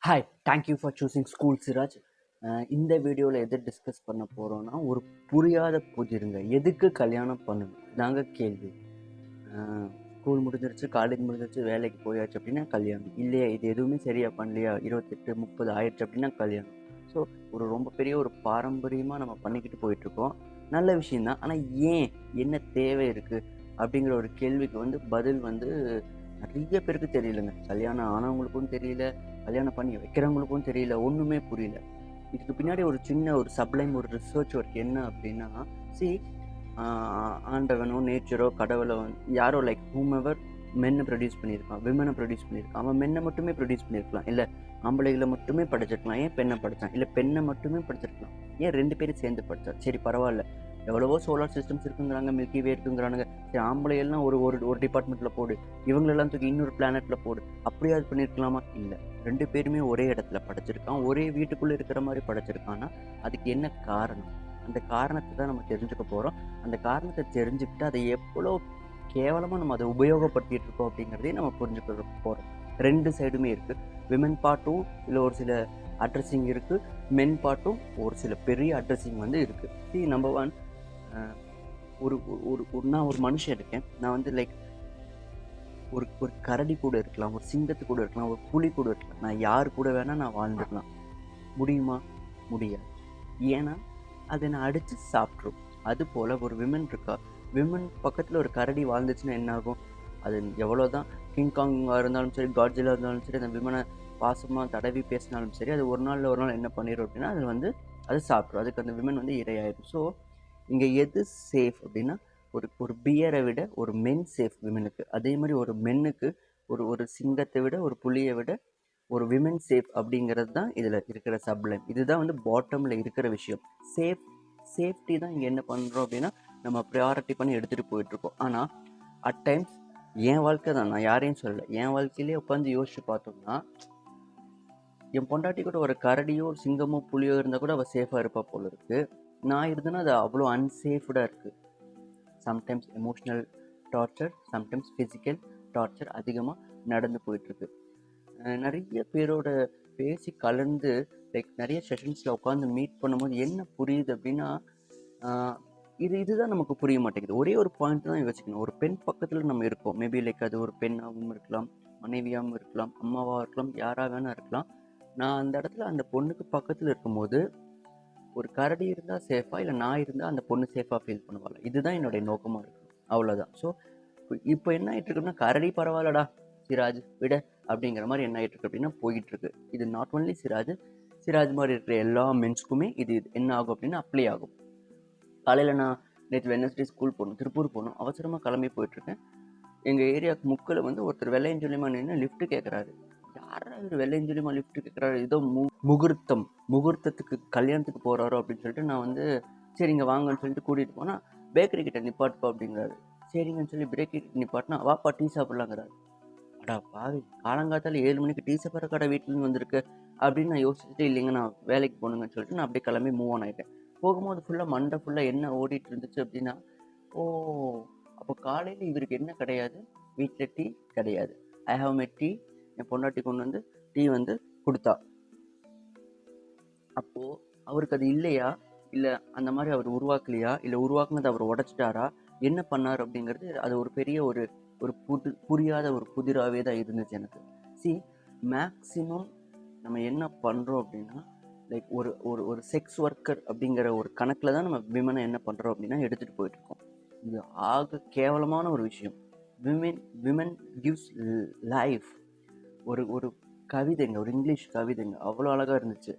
Hi, thank you for choosing school Siraj. இந்த வீடியோவில் எது டிஸ்கஸ் பண்ண போகிறோன்னா, ஒரு புரியாத புதிருங்க. எதுக்கு கல்யாணம் பண்ணணும் இதாங்க கேள்வி. ஸ்கூல் முடிஞ்சிருச்சு, காலேஜ் முடிஞ்சிருச்சு, வேலைக்கு போயாச்சு அப்படின்னா கல்யாணம். இல்லையா இது எதுவுமே சரியாக பண்ணலையா, 28 30 ஆயிடுச்சு அப்படின்னா கல்யாணம். ஸோ ரொம்ப பெரிய ஒரு பாரம்பரியமாக நம்ம பண்ணிக்கிட்டு போயிட்டுருக்கோம். நல்ல விஷயந்தான். ஆனால் ஏன், என்ன தேவை இருக்குது அப்படிங்கிற ஒரு கேள்விக்கு பதில் நிறைய பேருக்கு தெரியலங்க. கல்யாணம் ஆனவங்களுக்கும் தெரியல, கல்யாணம் பண்ணி வைக்கிறவங்களுக்கும் தெரியல, ஒன்றுமே புரியல. இதுக்கு பின்னாடி ஒரு சின்ன ஒரு சப்ளைம் ஒரு ரிசர்ச் ஒர்க் என்ன அப்படின்னா, சி ஆண்டவனோ நேச்சரோ கடவுளோ யாரோ லைக் ஹூமெவர் மென்னை ப்ரொடியூஸ் பண்ணியிருக்கான், விமனை ப்ரொடியூஸ் பண்ணியிருக்கான். அவன் மென்னை மட்டுமே ப்ரொடியூஸ் பண்ணியிருக்கலாம், இல்லை ஆம்பளைகளை மட்டுமே படிச்சிருக்கலாம். ஏன் பெண்ணை படித்தான்? இல்லை பெண்ணை மட்டுமே படிச்சிருக்கலாம். ஏன் 2 பேரும் சேர்ந்து படித்தா? சரி பரவாயில்ல, எவ்வளவோ சோலார் சிஸ்டம்ஸ் இருக்குங்கிறாங்க, மில்கி வே இருக்குங்கிறானுங்க. சரி ஆம்பளையெல்லாம் ஒரு ஒரு ஒரு டிபார்ட்மெண்ட்டில் போடு, இவங்களெல்லாம் தூக்கி இன்னொரு பிளானெட்டில் போடு, அப்படியாவது பண்ணியிருக்கலாமா? இல்லை, 2 பேருமே ஒரே இடத்துல படைச்சிருக்கான், ஒரே வீட்டுக்குள்ளே இருக்கிற மாதிரி படைச்சிருக்கான்னா அதுக்கு என்ன காரணம்? அந்த காரணத்தை தான் நம்ம தெரிஞ்சுக்க போகிறோம். அந்த காரணத்தை தெரிஞ்சுக்கிட்டு அதை எவ்வளோ கேவலமாக நம்ம அதை உபயோகப்படுத்திட்டு இருக்கோம் அப்படிங்கிறதையும் நம்ம புரிஞ்சுக்க போகிறோம். 2 சைடுமே இருக்குது. விமன் பார்ட்டும் இல்லை ஒரு சில அட்ரஸிங் இருக்குது, மென் பார்ட்டும் ஒரு சில பெரிய அட்ரஸிங் இருக்குது. சி நம்பர் 1, ஒரு ஒரு நான் ஒரு மனுஷன் இருக்கேன். நான் லைக் ஒரு ஒரு கரடி கூட இருக்கலாம், ஒரு சிங்கத்து கூட இருக்கலாம், ஒரு புலி கூட இருக்கலாம். நான் யார் கூட வேணால் நான் வாழ்ந்துக்கலாம். முடியுமா? முடியாது. ஏன்னா அதை நான் அடித்து சாப்பிட்ரும். அதுபோல் ஒரு விமன் இருக்கா, விமன் பக்கத்தில் ஒரு கரடி வாழ்ந்துச்சுன்னா என்ன ஆகும்? அது எவ்வளோதான் கிங்காங்காக இருந்தாலும் சரி, காட்ஜிலாக இருந்தாலும் சரி, அந்த விமனை பாசமாக தடவி பேசினாலும் சரி, அது ஒரு நாள் என்ன பண்ணிடும் அப்படின்னா அது சாப்பிட்ரும். அதுக்கு அந்த விமன் இரையாயிடும். ஸோ இங்கே எது சேஃப் அப்படின்னா, ஒரு ஒரு பியரை விட ஒரு மென் சேஃப் விமனுக்கு. அதே மாதிரி ஒரு மென்னுக்கு ஒரு சிங்கத்தை விட, ஒரு புலியை விட ஒரு விமன் சேஃப் அப்படிங்கிறது தான் இதில் இருக்கிற சப்ளைம். இதுதான் பாட்டமில் இருக்கிற விஷயம். சேஃப்டி தான் இங்கே என்ன பண்ணுறோம் அப்படின்னா, நம்ம ப்ரையாரிட்டி பண்ணி எடுத்துகிட்டு போயிட்டுருக்கோம். ஆனால் அட் டைம்ஸ் என் வாழ்க்கை தான், நான் யாரையும் சொல்லலை, என் வாழ்க்கையிலே உட்காந்து யோசிச்சு பார்த்தோம்னா, என் பொண்டாட்டி கூட ஒரு கரடியோ ஒரு சிங்கமோ புலியோ இருந்தால் கூட அவள் சேஃபாக இருப்பா போல இருக்குது. நான் இருந்தேன்னா அது அவ்வளோ அன்சேஃப்டாக இருக்குது. Sometimes emotional torture, sometimes physical torture அதிகமாக நடந்து போயிட்டுருக்கு. நிறைய பேரோட பேசி கலந்து லைக் நிறைய செஷன்ஸில் உட்காந்து மீட் பண்ணும்போது என்ன புரியுது அப்படின்னா, இதுதான் நமக்கு புரிய மாட்டேங்குது. ஒரே ஒரு பாயிண்ட் தான் யோசிக்கணும். ஒரு பெண் பக்கத்தில் நம்ம இருக்கோம், மேபி லைக் அது ஒரு பெண்ணாகவும் இருக்கலாம், மனைவியாகவும் இருக்கலாம், அம்மாவாக இருக்கலாம், யாராக வேணா இருக்கலாம். நான் அந்த இடத்துல அந்த பொண்ணுக்கு பக்கத்தில் இருக்கும்போது ஒரு கரடி இருந்தால் சேஃபாக, இல்லை நான் இருந்தால் அந்த பொண்ணு சேஃபாக ஃபீல் பண்ணுவாள். இதுதான் என்னுடைய நோக்கமாக இருக்கும், அவ்வளோதான். ஸோ இப்போ என்ன ஆகிட்டு இருக்குன்னா, கரடி பரவாயில்லடா சிராஜ் விட அப்படிங்கிற மாதிரி என்ன ஆகிட்டு இருக்கு அப்படின்னா போயிட்டுருக்கு. இது நாட் ஒன்லி சிராஜ் மாதிரி இருக்கிற எல்லா மென்ஸ்க்குமே இது என்ன ஆகும் அப்படின்னா அப்ளை ஆகும். காலையில் நான் நேற்று வெட்னஸ்டே ஸ்கூல் போகணும், திருப்பூர் போகணும், அவசரமாக கிளம்பி போயிட்டுருக்கேன். எங்கள் ஏரியாவுக்கு முக்கில் ஒருத்தர் வெள்ளையஞ்சொலியமாக நின்று லிஃப்ட் கேட்குறாரு. யாராவது வெள்ளையஞ்சொலியமாக லிஃப்ட் கேட்குறாரு? ஏதோ முகூர்த்தத்துக்கு கல்யாணத்துக்கு போகிறாரோ அப்படின்னு சொல்லிட்டு நான் சரிங்க வாங்கன்னு சொல்லிட்டு கூட்டிகிட்டு போனால், பேக்கரி கிட்ட நிப்பாட்டுப்பா அப்படிங்கிறாரு. சரிங்கன்னு சொல்லி பேக்கரி கிட்ட நிப்பாட்டினா, வாப்பா டீ சாப்பிட்லாங்கிறாரு. அடா பாவி, காலங்காத்தால 7 மணிக்கு டீ சாப்பிட்ற கடை வீட்டிலேருந்து வந்திருக்கு அப்படின்னு நான் யோசிச்சுட்டு, இல்லைங்க நான் வேலைக்கு போகணுங்கன்னு சொல்லிட்டு நான் அப்படியே கிளம்பி மூவ் ஆன் ஆகிட்டேன். போகும்போது ஃபுல்லாக மண்டை ஃபுல்லாக என்ன ஓடிட்டு இருந்துச்சு அப்படின்னா, ஓ அப்போ காலையில் இவருக்கு என்ன கிடையாது, வீட்டில் டீ கிடையாது. ஐ ஹாவ் மை டீ, என் பொண்டாட்டி கொண்டு டீ கொடுத்தா. அப்போது அவருக்கு அது இல்லையா, இல்லை அந்த மாதிரி அவர் உருவாக்கலையா, இல்லை உருவாக்குனது அவர் உடைச்சிட்டாரா, என்ன பண்ணார் அப்படிங்கிறது அது ஒரு பெரிய ஒரு புரியாத ஒரு புதிராகவே தான் இருந்துச்சு எனக்கு. சி மேக்ஸிமம் நம்ம என்ன பண்ணுறோம் அப்படின்னா, லைக் ஒரு ஒரு ஒரு செக்ஸ் ஒர்க்கர் அப்படிங்கிற ஒரு கணக்கில் தான் நம்ம விமனை என்ன பண்ணுறோம் அப்படின்னா எடுத்துகிட்டு போயிட்டுருக்கோம். இது ஆக கேவலமான ஒரு விஷயம். Women gives life. ஒரு ஒரு கவிதைங்க, ஒரு இங்கிலீஷ் கவிதைங்க, அவ்வளோ அழகாக இருந்துச்சு.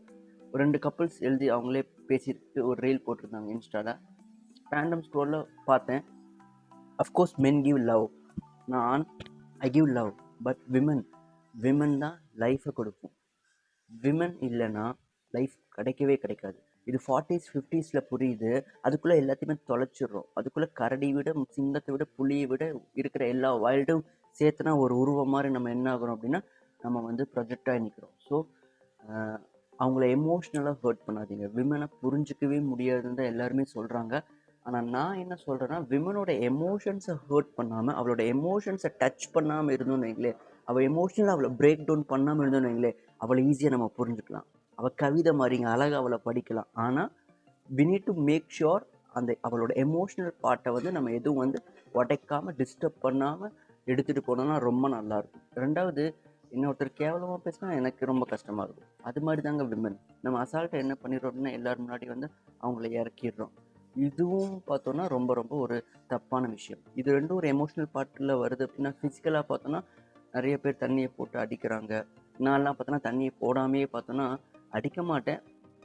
ஒரு 2 கப்புள்ஸ் எழுதி அவங்களே பேசிட்டு ஒரு ரீல் போட்டிருந்தாங்க இன்ஸ்டாவில். ரேண்டம் ஸ்க்ரோலில் பார்த்தேன். அஃப்கோர்ஸ் மென் கிவ் லவ், நான் ஐ கிவ் லவ், பட் விமன் தான் லைஃப்பை கொடுக்கும். விமன் இல்லைன்னா லைஃப் கிடைக்கவே கிடைக்காது. இது 40s 50s புரியுது, அதுக்குள்ளே எல்லாத்தையுமே தொலைச்சிடுறோம். அதுக்குள்ளே கரடி விட, சிங்கத்தை விட, புலியை விட இருக்கிற எல்லா வைல்டும் சேர்த்துனா ஒரு உருவம் மாதிரி நம்ம என்ன ஆகிறோம் அப்படின்னா நம்ம ப்ரொஜெக்டாக நிற்கிறோம். ஸோ அவங்கள எமோஷ்னலாக ஹர்ட் பண்ணாதீங்க. விமனை புரிஞ்சிக்கவே முடியாதுன்னு தான் எல்லாருமே சொல்கிறாங்க. ஆனால் நான் என்ன சொல்கிறேன்னா, விமனோட எமோஷன்ஸை ஹர்ட் பண்ணாமல், அவளோட எமோஷன்ஸை டச் பண்ணாமல் இருந்தோன்னு வைங்களே, அவள் எமோஷனலாக அவளை பிரேக் டவுன் பண்ணாமல் இருந்தோன்னு வைங்களேன், அவளை ஈஸியாக நம்ம புரிஞ்சுக்கலாம். அவள் கவிதை மாதிரிங்க, அழகாக அவளை படிக்கலாம். ஆனால் we need to make sure அந்த அவளோட எமோஷனல் பார்ட்டை வந்து நம்ம எதுவும் வந்து உடைக்காமல் டிஸ்டர்ப் பண்ணாமல் எடுத்துகிட்டு போனோம்னா ரொம்ப நல்லாயிருக்கும். ரெண்டாவது, இன்னொருத்தர் கேவலமாக பேசினா எனக்கு ரொம்ப கஷ்டமாக இருக்கும். அது மாதிரி தாங்க விமன். நம்ம அசால்ட்டை என்ன பண்ணிடுறோம்னா எல்லோரும் முன்னாடி வந்து அவங்கள இறக்கிடுறோம். இதுவும் பார்த்தோன்னா ரொம்ப ரொம்ப ஒரு தப்பான விஷயம். இது ரெண்டும் ஒரு எமோஷனல் பார்ட்டில் வருது அப்படின்னா, ஃபிசிக்கலாக பார்த்தோன்னா நிறைய பேர் தண்ணியை போட்டு அடிக்கிறாங்க. நான்லாம் பார்த்தோன்னா தண்ணியை போடாமையே பார்த்தோன்னா அடிக்க மாட்டேன்.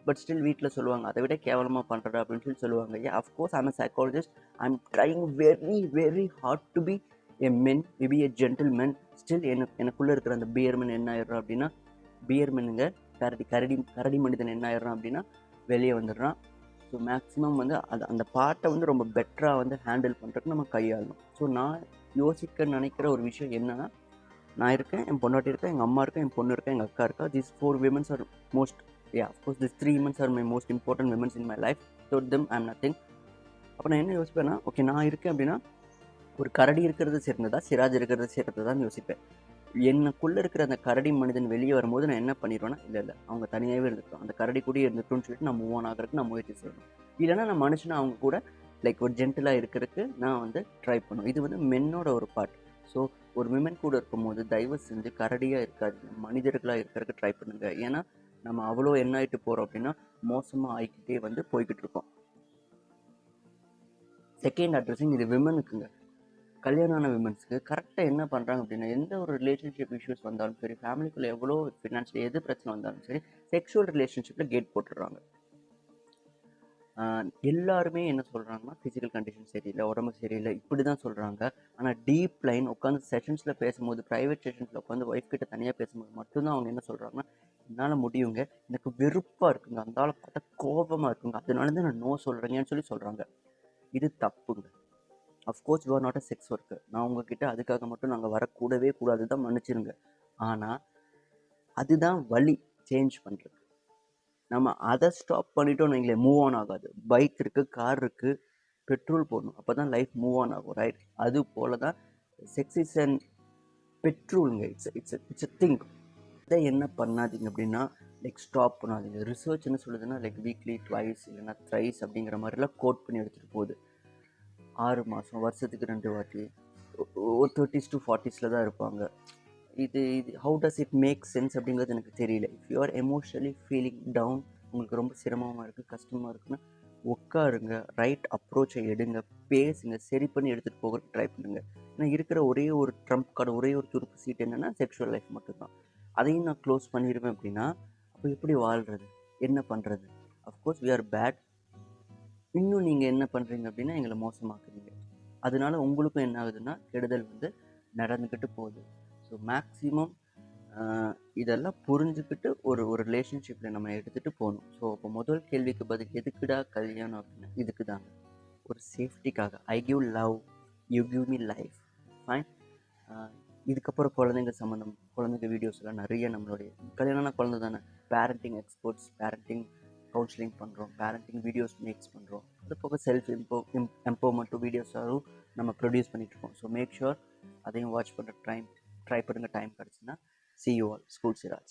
பட் ஸ்டில் வீட்டில் சொல்லுவாங்க, அதை விட கேவலமாக பண்ணுறா அப்படின்னு சொல்லி சொல்லுவாங்க. ஏன் of course I'm a psychologist. I'm trying very very hard to be a men, maybe a gentlemen. Still எனக்குள்ளே இருக்கிற அந்த பியர்மென் என்ன ஆயிடுறான் அப்படின்னா, பியர்மெனுங்க கரடி மனிதன் என்ன ஆயிடுறான் அப்படின்னா வெளியே வந்துடுறான். ஸோ மேக்ஸிமம் வந்து அந்த பாட்டை வந்து ரொம்ப பெட்டராக வந்து ஹேண்டில் பண்ணுறதுக்கு நம்ம கையாளணும். ஸோ நான் யோசிக்க நினைக்கிற ஒரு விஷயம் என்னென்னா, நான் இருக்கேன், என் பொண்டாட்டி இருக்கேன், எங்கள் அம்மா இருக்கேன், என் பொண்ணு இருக்கேன், எங்கள் அக்கா இருக்கா. These 4 women are most, yeah, of course these 3 women are my most important women in my life. Without them I'm nothing. அப்போ நான் என்ன யோசிப்பேன்னா, ஓகே நான் இருக்கேன் அப்படின்னா ஒரு கரடி இருக்கிறது சிறந்ததா, சிராஜ் இருக்கிறது சிறந்ததான்னு யோசிப்பேன். எனக்குள்ளே இருக்கிற அந்த கரடி மனிதன் வெளியே வரும்போது நான் என்ன பண்ணிடுவேன்னா, இல்லை அவங்க தனியாகவே இருந்துட்டோம், அந்த கரடி கூட இருந்துட்டோம்னு சொல்லிட்டு நான் மூவ் ஆன் ஆகிறதுக்கு நான் முயற்சி செய்யணும். இல்லைன்னா நான் மனுஷனை அவங்க கூட லைக் ஒரு ஜென்டிலாக இருக்கிறதுக்கு நான் வந்து ட்ரை பண்ணுவேன். இது வந்து மென்னோட ஒரு பார்ட். ஸோ ஒரு விமன் கூட இருக்கும்போது தயவு செஞ்சு கரடியாக இருக்காது, மனிதர்களாக இருக்கிறதுக்கு ட்ரை பண்ணுங்க. ஏன்னா நம்ம அவ்வளோ என்ன ஆகிட்டு போகிறோம் அப்படின்னா மோசமாக ஆகிக்கிட்டே வந்து போய்கிட்டு இருக்கோம். செகண்ட் அட்ரஸிங் இது விமனுக்குங்க. கல்யாணமான விமன்ஸ்க்கு கரெக்டாக என்ன பண்ணுறாங்க அப்படின்னா, எந்த ஒரு ரிலேஷன்ஷிப் இஷ்யூஸ் வந்தாலும் சரி, ஃபேமிலிக்குள்ளே எவ்வளோ ஃபினான்ஷியல் எது பிரச்சனை வந்தாலும் சரி, செக்ஷுவல் ரிலேஷன்ஷிப்பில் கேட் போட்டுடுறாங்க. எல்லாருமே என்ன சொல்கிறாங்கன்னா, ஃபிசிக்கல் கண்டிஷன் சரியில்லை, உடம்பு சரியில்லை, இப்படி தான் சொல்கிறாங்க. ஆனால் டீப் லைன் உட்காந்து செஷன்ஸில் பேசும்போது, ப்ரைவேட் செஷன்ஸில் உட்காந்து ஒய்ஃப் கிட்ட தனியாக பேசும்போது மட்டும்தான் அவங்க என்ன சொல்கிறாங்கன்னா, என்னால் முடியுங்க, எனக்கு வெறுப்பாக இருக்குங்க, அந்த ஆளை பார்த்தா கோபமாக இருக்குங்க, அதனால தான் நான் நோ சொல்கிறேங்கன்னு சொல்கிறாங்க. இது தப்புங்க. Of course you are not a sex worker. நான் உங்ககிட்ட அதுக்காக மட்டும் நாங்கள் வரக்கூடவே கூடாது தான், மன்னிச்சிருங்க. ஆனால் அதுதான் வழி சேஞ்ச் பண்ணுறது. நம்ம அதை ஸ்டாப் பண்ணிட்டோம்னு வைங்களேன், மூவ் ஆன் ஆகாது. பைக் இருக்குது, கார் இருக்குது, பெட்ரோல் போடணும், அப்போ தான் லைஃப் மூவ் ஆன் ஆகும், ரைட்? அது போல தான் செக்ஸ் இஸ் அண்ட் பெட்ரோலுங்க. It's a thing. இதை என்ன பண்ணாதீங்க அப்படின்னா, லைக் ஸ்டாப் பண்ணாதீங்க. ரிசர்ச் என்ன சொல்லுதுன்னா, லைக் வீக்லி ட்வைஸ் இல்லைன்னா த்ரைஸ் அப்படிங்கிற மாதிரிலாம் கோட் பண்ணி எடுத்துகிட்டு போகுது. 6 மாதம், வருஷத்துக்கு 2 வாட்டி, ஒரு 30s to 40s தான் இருப்பாங்க. இது how does it make sense அப்படிங்கிறது எனக்கு தெரியல. If you are emotionally feeling down, உங்களுக்கு ரொம்ப சிரமமாக இருக்குது, கஷ்டமாக இருக்குன்னா உட்காருங்க, ரைட் அப்ரோச்சை எடுங்க, பேசுங்க, சரி பண்ணி எடுத்துகிட்டு போக ட்ரை பண்ணுங்கள். ஏன்னா இருக்கிற ஒரே ஒரு ட்ரம்ப் கார்டு, ஒரே ஒரு துருப்பு சீட் என்னென்னா செக்ஷுவல் லைஃப் மட்டும்தான். அதையும் நான் க்ளோஸ் பண்ணிடுவேன் அப்படின்னா அப்போ எப்படி வாழ்கிறது, என்ன பண்ணுறது? Of course we are bad. இன்னும் நீங்கள் என்ன பண்ணுறீங்க அப்படின்னா எங்களை மோசமாக்குறீங்க. அதனால உங்களுக்கும் என்ன ஆகுதுன்னா கெடுதல் வந்து நடந்துக்கிட்டு போகுது. ஸோ மேக்ஸிமம் இதெல்லாம் புரிஞ்சுக்கிட்டு ஒரு ரிலேஷன்ஷிப்பில் நம்ம எடுத்துகிட்டு போகணும். ஸோ இப்போ முதல் கேள்விக்கு பதில் எதுக்குடா கல்யாணம் அப்படின்னா இதுக்கு தாங்க, ஒரு சேஃப்டிக்காக. I give love, you give me life, fine. இதுக்கப்புறம் குழந்தைங்க வீடியோஸ் எல்லாம் நிறைய நம்மளுடைய கல்யாணம்னா குழந்தை தானே, பேரண்டிங் எக்ஸ்பர்ட்ஸ், பேரண்டிங் கவுன்சிலிங் பண்ணுறோம், பேரண்டிங் வீடியோஸ் மேக்ஸ் பண்ணுறோம். அது போக செல்ஃப் எம்பவர்மெண்ட் வீடியோஸாகவும் நம்ம ப்ரொடியூஸ் பண்ணிகிட்ருக்கோம். ஸோ மேக் ஷுர் அதையும் வாட்ச் பண்ணுற ட்ரை பண்ணுங்கள் டைம் கிடச்சுன்னா. See you all. School Siraj.